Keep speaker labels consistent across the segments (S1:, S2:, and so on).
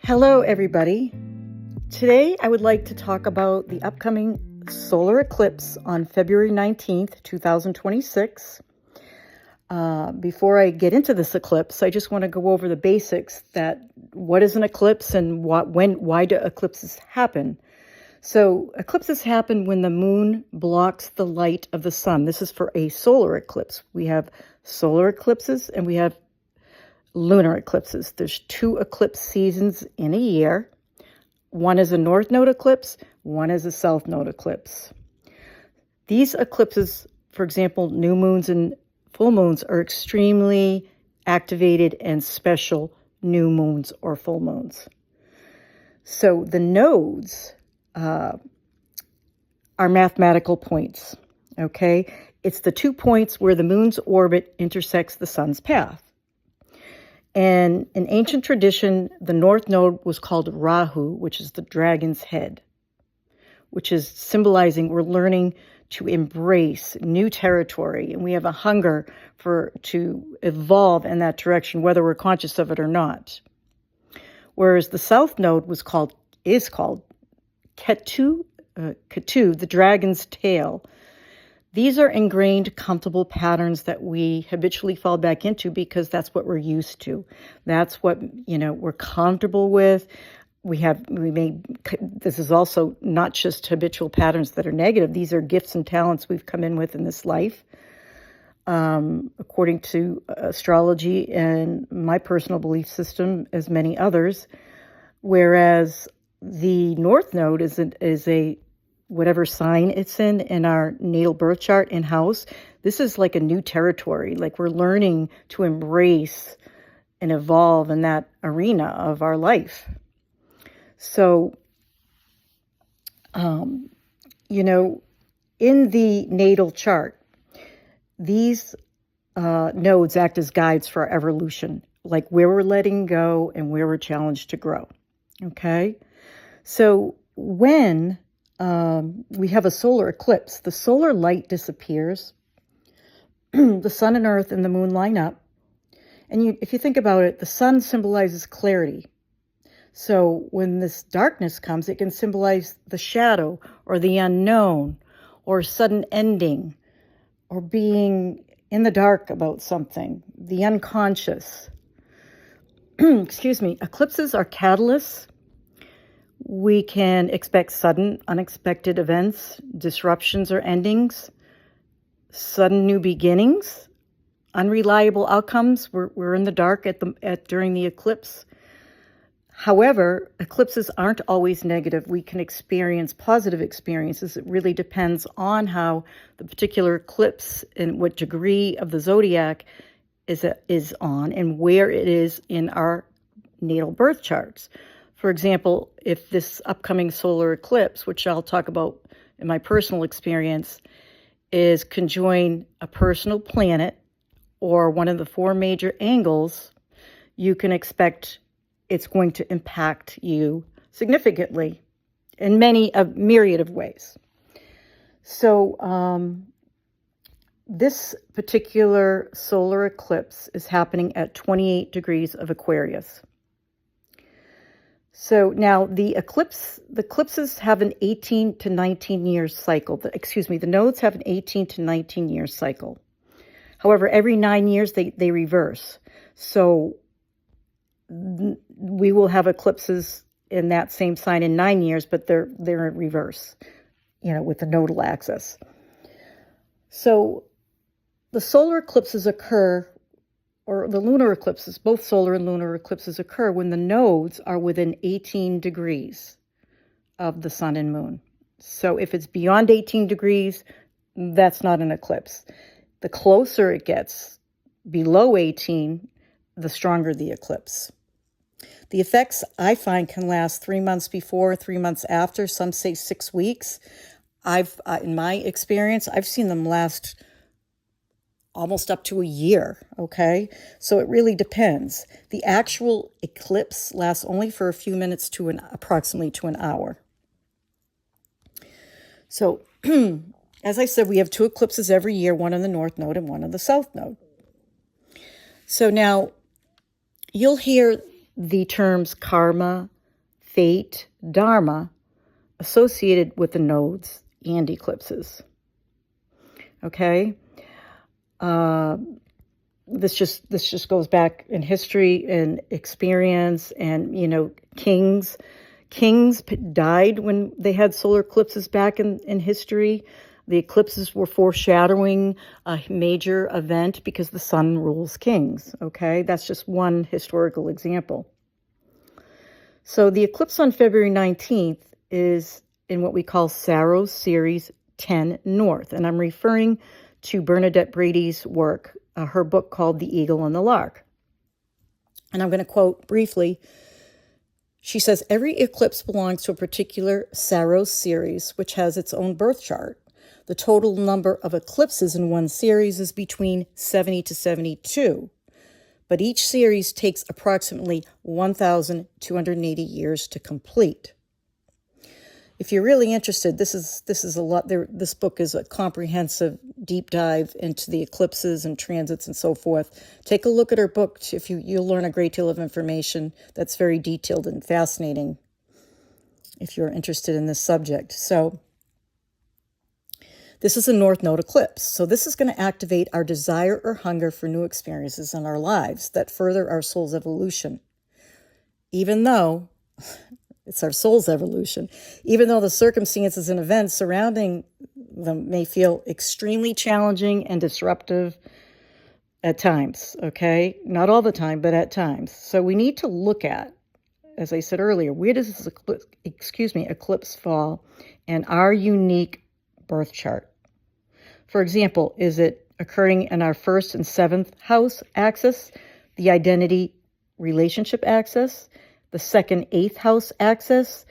S1: Hello, everybody. Today, I would like to talk about the upcoming solar eclipse on February 19th, 2026. Before I get into this eclipse, I just want to go over the basics that what is an eclipse and why do eclipses happen. So eclipses happen when the moon blocks the light of the sun. This is for a solar eclipse. We have solar eclipses and we have lunar eclipses. There's 2 eclipse seasons in a year. One is a north node eclipse, one is a south node eclipse. These eclipses, for example, new moons and full moons, are extremely activated and special new moons or full moons. So the nodes are mathematical points, okay? It's the 2 points where the moon's orbit intersects the sun's path. And in ancient tradition, the north node was called Rahu, which is the dragon's head, which is symbolizing we're learning to embrace new territory, and we have a hunger to evolve in that direction, whether we're conscious of it or not. Whereas the south node is called Ketu, the dragon's tail. These are ingrained, comfortable patterns that we habitually fall back into because that's what we're used to. That's what, we're comfortable with. This is also not just habitual patterns that are negative. These are gifts and talents we've come in with in this life, according to astrology and my personal belief system, as many others. Whereas the north node is a whatever sign it's in our natal birth chart and house. This is like a new territory. Like we're learning to embrace and evolve in that arena of our life. So, in the natal chart, these nodes act as guides for our evolution, like where we're letting go and where we're challenged to grow. Okay? So when we have a solar eclipse, the solar light disappears, the sun and earth and the moon line up. And if you think about it, the sun symbolizes clarity. So when this darkness comes, it can symbolize the shadow or the unknown or sudden ending or being in the dark about something, the unconscious. Excuse me. Eclipses are catalysts. We can expect sudden, unexpected events, disruptions or endings, sudden new beginnings, unreliable outcomes. We're in the dark during the eclipse. However, eclipses aren't always negative. We can experience positive experiences. It really depends on how the particular eclipse and what degree of the zodiac is on and where it is in our natal birth charts. For example, if this upcoming solar eclipse, which I'll talk about in my personal experience, is conjoin a personal planet or one of the 4 major angles, you can expect it's going to impact you significantly in a myriad of ways. So this particular solar eclipse is happening at 28 degrees of Aquarius. So now the eclipses have an 18 to 19 year cycle. The nodes have an 18 to 19 year cycle. However, every 9 years they reverse. So we will have eclipses in that same sign in 9 years, but they're in reverse, with the nodal axis. So the solar eclipses occur, or the lunar eclipses, both solar and lunar eclipses occur when the nodes are within 18 degrees of the sun and moon. So if it's beyond 18 degrees, that's not an eclipse. The closer it gets below 18, the stronger the eclipse. The effects, I find, can last 3 months before, 3 months after. Some say 6 weeks. In my experience, I've seen them last almost up to a year, okay? So it really depends. The actual eclipse lasts only for a few minutes to approximately to an hour. So, as I said, we have 2 eclipses every year, one in the north node and one in the south node. So now, you'll hear the terms karma, fate, dharma associated with the nodes and eclipses. Okay? This just goes back in history and experience, and kings died when they had solar eclipses back in history. The eclipses were foreshadowing a major event because the sun rules kings. Okay, that's just one historical example. So the eclipse on February 19th is in what we call Saros Series 10 North, and I'm referring to Bernadette Brady's work, her book called The Eagle and the Lark. And I'm going to quote briefly. She says, every eclipse belongs to a particular Saros series, which has its own birth chart. The total number of eclipses in one series is between 70 to 72, but each series takes approximately 1,280 years to complete. If you're really interested, this is a lot. This book is a comprehensive deep dive into the eclipses and transits and so forth. Take a look at her book. You'll learn a great deal of information that's very detailed and fascinating if you're interested in this subject. So this is a North Node eclipse. So this is going to activate our desire or hunger for new experiences in our lives that further our soul's evolution. Even though it's our soul's evolution, even though the circumstances and events surrounding them may feel extremely challenging and disruptive at times, okay? Not all the time, but at times. So we need to look at, as I said earlier, where does this eclipse fall in our unique birth chart? For example, is it occurring in our 1st and 7th house axis, the identity relationship axis, the 2nd, 8th house axis,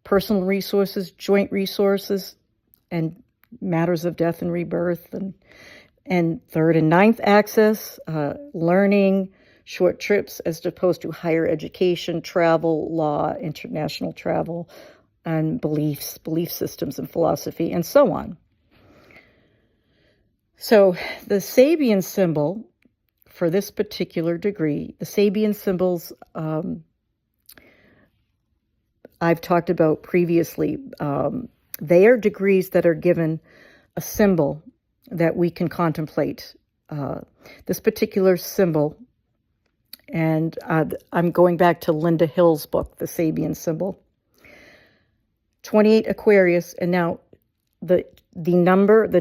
S1: personal resources, joint resources, and matters of death and rebirth, and 3rd and 9th axis, learning, short trips as opposed to higher education, travel, law, international travel, and belief systems and philosophy, and so on. So the Sabian symbol for this particular degree, the Sabian symbols I've talked about previously, they are degrees that are given a symbol that we can contemplate. This particular symbol, and I'm going back to Linda Hill's book, The Sabian Symbol. 28 Aquarius, and now the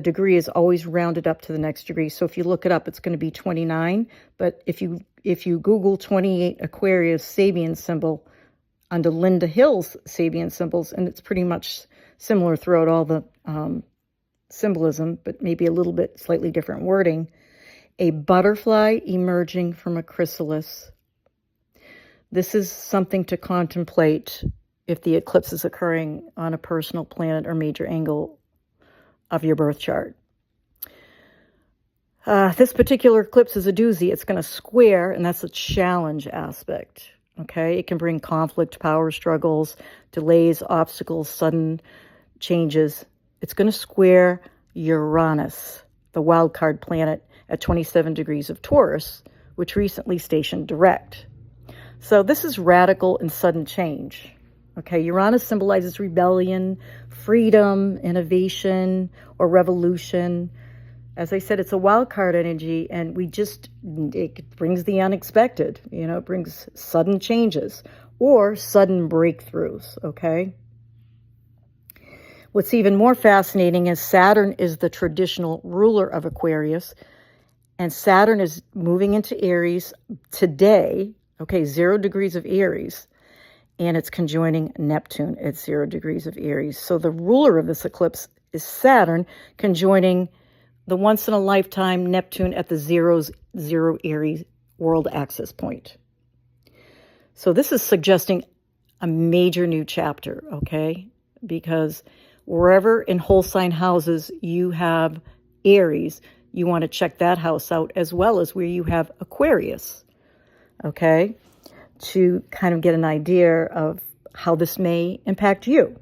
S1: degree is always rounded up to the next degree. So if you look it up, it's going to be 29. But if you Google 28 Aquarius Sabian symbol under Linda Hill's Sabian symbols, and it's pretty much similar throughout all the symbolism, but maybe a little bit slightly different wording. A butterfly emerging from a chrysalis. This is something to contemplate if the eclipse is occurring on a personal planet or major angle of your birth chart. This particular eclipse is a doozy. It's going to square, and that's a challenge aspect. Okay, it can bring conflict, power struggles, delays, obstacles, sudden changes. It's going to square Uranus, the wild card planet, at 27 degrees of Taurus, which recently stationed direct. So this is radical and sudden change. Okay, Uranus symbolizes rebellion, freedom, innovation, or revolution. As I said, it's a wild card energy, and it brings the unexpected. It brings sudden changes or sudden breakthroughs, okay? What's even more fascinating is Saturn is the traditional ruler of Aquarius, and Saturn is moving into Aries today, okay, 0 degrees of Aries, and it's conjoining Neptune at 0 degrees of Aries. So the ruler of this eclipse is Saturn conjoining the once-in-a-lifetime Neptune at the 0 Aries world axis point. So this is suggesting a major new chapter, okay? Because wherever in whole sign houses you have Aries, you want to check that house out, as well as where you have Aquarius, okay? To kind of get an idea of how this may impact you.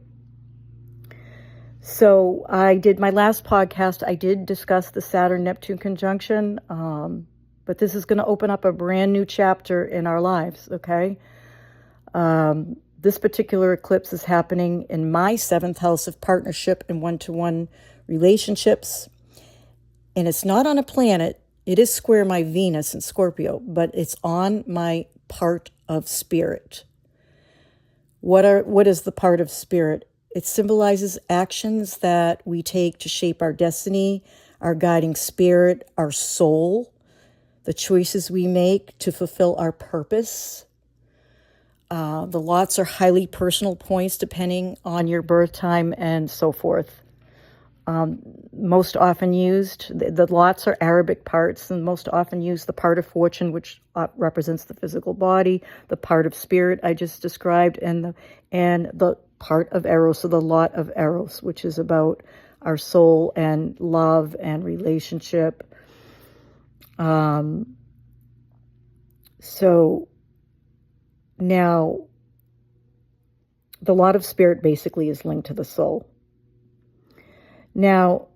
S1: So I did my last podcast. I did discuss the Saturn-Neptune conjunction, but this is going to open up a brand new chapter in our lives, okay? This particular eclipse is happening in my 7th house of partnership and one-to-one relationships. And it's not on a planet. It is square my Venus in Scorpio, but it's on my part of spirit. What is the part of spirit? It symbolizes actions that we take to shape our destiny, our guiding spirit, our soul, the choices we make to fulfill our purpose. The lots are highly personal points depending on your birth time and so forth. Most often used, the lots are Arabic parts, and most often used the part of fortune, which represents the physical body, the part of spirit I just described, and the part of Eros, so the lot of Eros, which is about our soul and love and relationship. So now, the lot of spirit basically is linked to the soul. Now,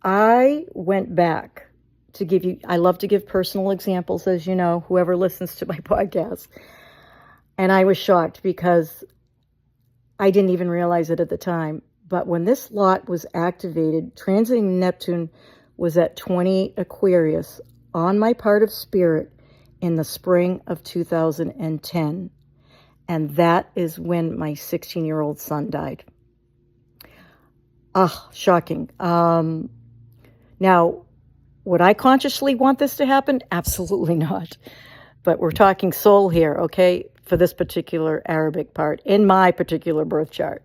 S1: I went back to give you, I love to give personal examples, as you know, whoever listens to my podcast. And I was shocked because I didn't even realize it at the time. But when this lot was activated, transiting Neptune was at 20 Aquarius on my part of spirit in the spring of 2010. And that is when my 16-year-old son died. Shocking. Now, would I consciously want this to happen? Absolutely not. But we're talking soul here, okay, for this particular Arabic part in my particular birth chart.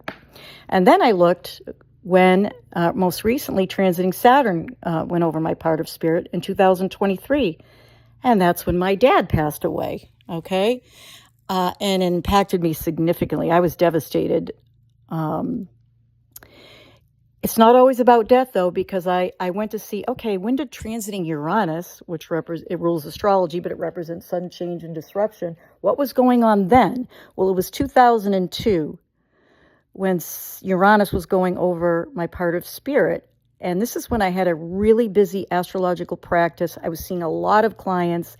S1: And then I looked when most recently transiting Saturn went over my part of spirit in 2023. And that's when my dad passed away, okay? And it impacted me significantly. I was devastated. It's not always about death, though, because I went to see, okay, when did transiting Uranus, which it rules astrology, but it represents sudden change and disruption, what was going on then? Well, it was 2002 when Uranus was going over my part of spirit. And this is when I had a really busy astrological practice. I was seeing a lot of clients.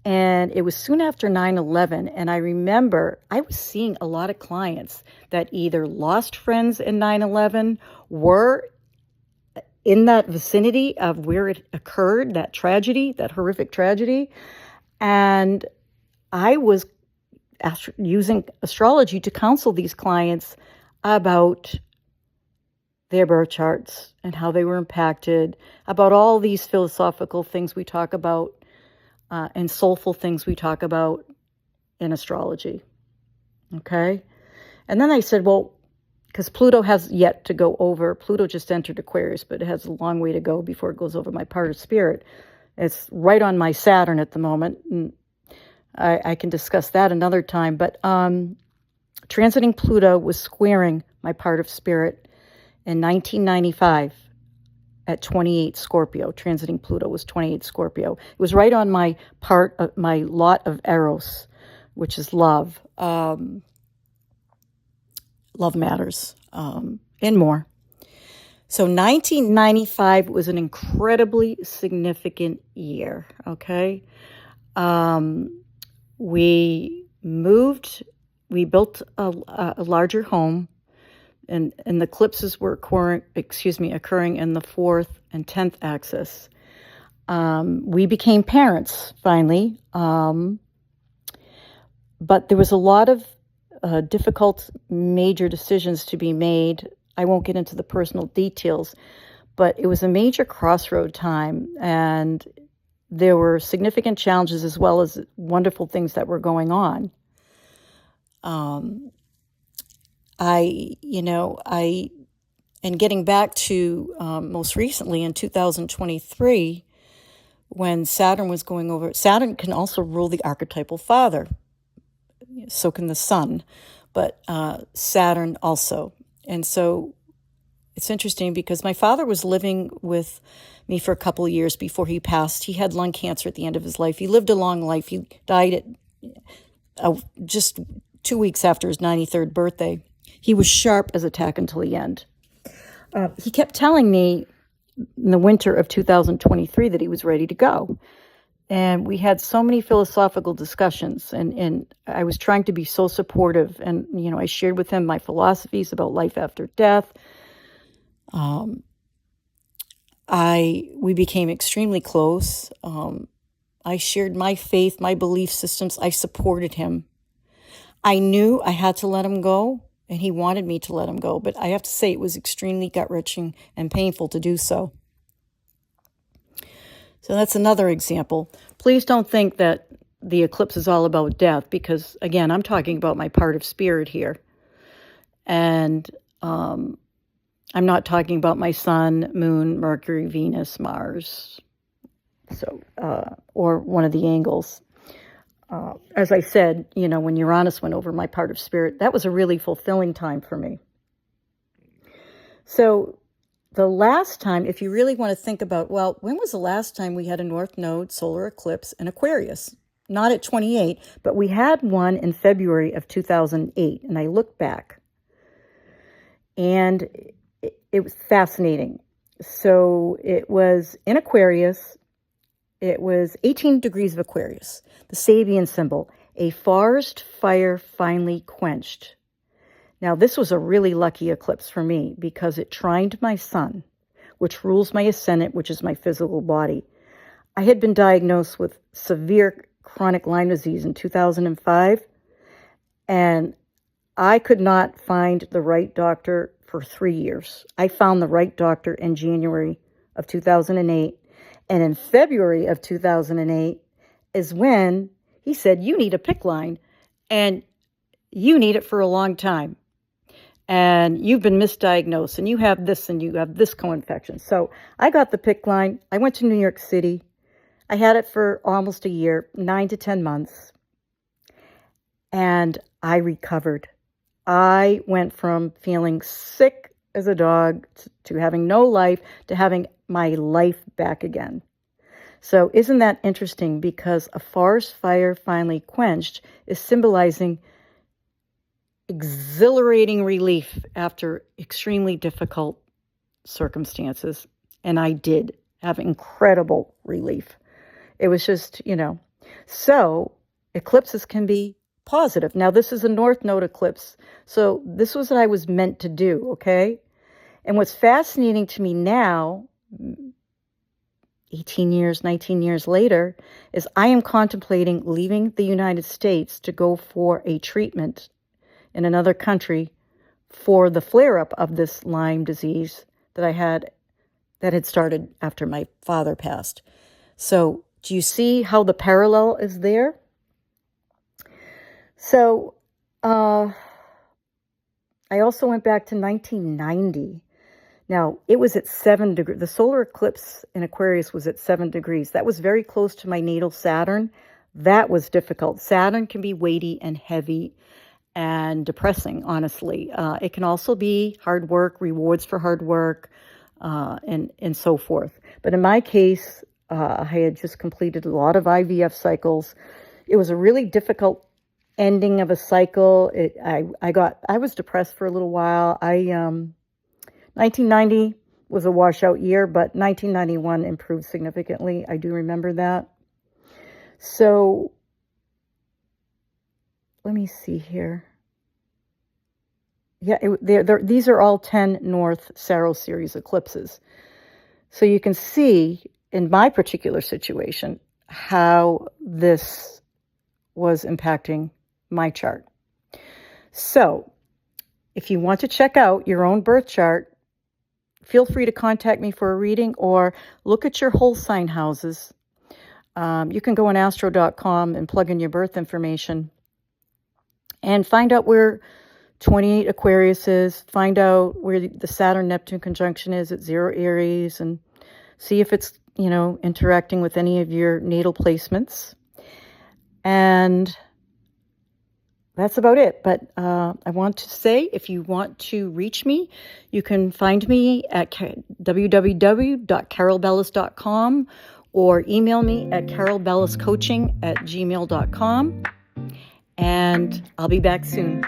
S1: And it was soon after 9/11, and I remember I was seeing a lot of clients that either lost friends in 9/11, were in that vicinity of where it occurred, that tragedy, that horrific tragedy. And I was using astrology to counsel these clients about their birth charts and how they were impacted, about all these philosophical things we talk about, and soulful things we talk about in astrology, okay? And then I said, well, because Pluto has yet to go over, Pluto just entered Aquarius, but it has a long way to go before it goes over my part of spirit. It's right on my Saturn at the moment, and I can discuss that another time, but transiting Pluto was squaring my part of spirit in 1995. At 28 Scorpio, transiting Pluto was 28 Scorpio. It was right on my part of my lot of Eros, which is love, love matters, and more. So 1995 was an incredibly significant year, okay? We built a larger home. And the eclipses were occurring in the 4th and 10th axis. We became parents, finally. But there was a lot of difficult major decisions to be made. I won't get into the personal details, but it was a major crossroad time. And there were significant challenges as well as wonderful things that were going on. And getting back to most recently in 2023, when Saturn was going over, Saturn can also rule the archetypal father, so can the sun, but Saturn also. And so it's interesting because my father was living with me for a couple of years before he passed. He had lung cancer at the end of his life. He lived a long life. He died at just 2 weeks after his 93rd birthday. He was sharp as a tack until the end. He kept telling me in the winter of 2023 that he was ready to go. And we had so many philosophical discussions, and I was trying to be so supportive. And, I shared with him my philosophies about life after death. We became extremely close. I shared my faith, my belief systems. I supported him. I knew I had to let him go, and he wanted me to let him go. But I have to say it was extremely gut-wrenching and painful to do so. So that's another example. Please don't think that the eclipse is all about death, because, again, I'm talking about my part of spirit here. And I'm not talking about my sun, moon, Mercury, Venus, Mars, or one of the angles. As I said, when Uranus went over my part of spirit, that was a really fulfilling time for me. So the last time, if you really want to think about, well, when was the last time we had a North Node solar eclipse in Aquarius? Not at 28, but we had one in February of 2008, and I looked back. And it was fascinating. So it was in Aquarius. It was 18 degrees of Aquarius, the Sabian symbol, a forest fire finally quenched. Now, this was a really lucky eclipse for me because it trined my sun, which rules my ascendant, which is my physical body. I had been diagnosed with severe chronic Lyme disease in 2005, and I could not find the right doctor for 3 years. I found the right doctor in January of 2008, and in February of 2008 is when he said, you need a PICC line, and you need it for a long time. And you've been misdiagnosed, and you have this, and you have this co-infection. So I got the PICC line. I went to New York City. I had it for almost a year, 9 to 10 months. And I recovered. I went from feeling sick as a dog to having no life to having my life back again. So isn't that interesting? Because a forest fire finally quenched is symbolizing exhilarating relief after extremely difficult circumstances. And I did have incredible relief. It was just, So eclipses can be positive. Now, this is a North Node eclipse. So this was what I was meant to do, okay? And what's fascinating to me now, 18 years, 19 years later, is I am contemplating leaving the United States to go for a treatment in another country for the flare-up of this Lyme disease that had started after my father passed. So do you see how the parallel is there? So I also went back to 1990. Now, it was at 7 degrees. The solar eclipse in Aquarius was at 7 degrees. That was very close to my natal Saturn. That was difficult. Saturn can be weighty and heavy and depressing, honestly. It can also be hard work, rewards for hard work, and so forth. But in my case, I had just completed a lot of IVF cycles. It was a really difficult ending of a cycle. I was depressed for a little while. 1990 was a washout year, but 1991 improved significantly. I do remember that. So let me see here. Yeah, these are all 10 North Saros series eclipses. So you can see in my particular situation how this was impacting my chart. So if you want to check out your own birth chart, feel free to contact me for a reading or look at your whole sign houses. You can go on astro.com and plug in your birth information and find out where 28 Aquarius is, find out where the Saturn-Neptune conjunction is at 0 Aries, and see if it's, interacting with any of your natal placements. And that's about it. But I want to say, if you want to reach me, you can find me at www.carolbellis.com or email me at carolbelliscoaching@gmail.com. And I'll be back soon.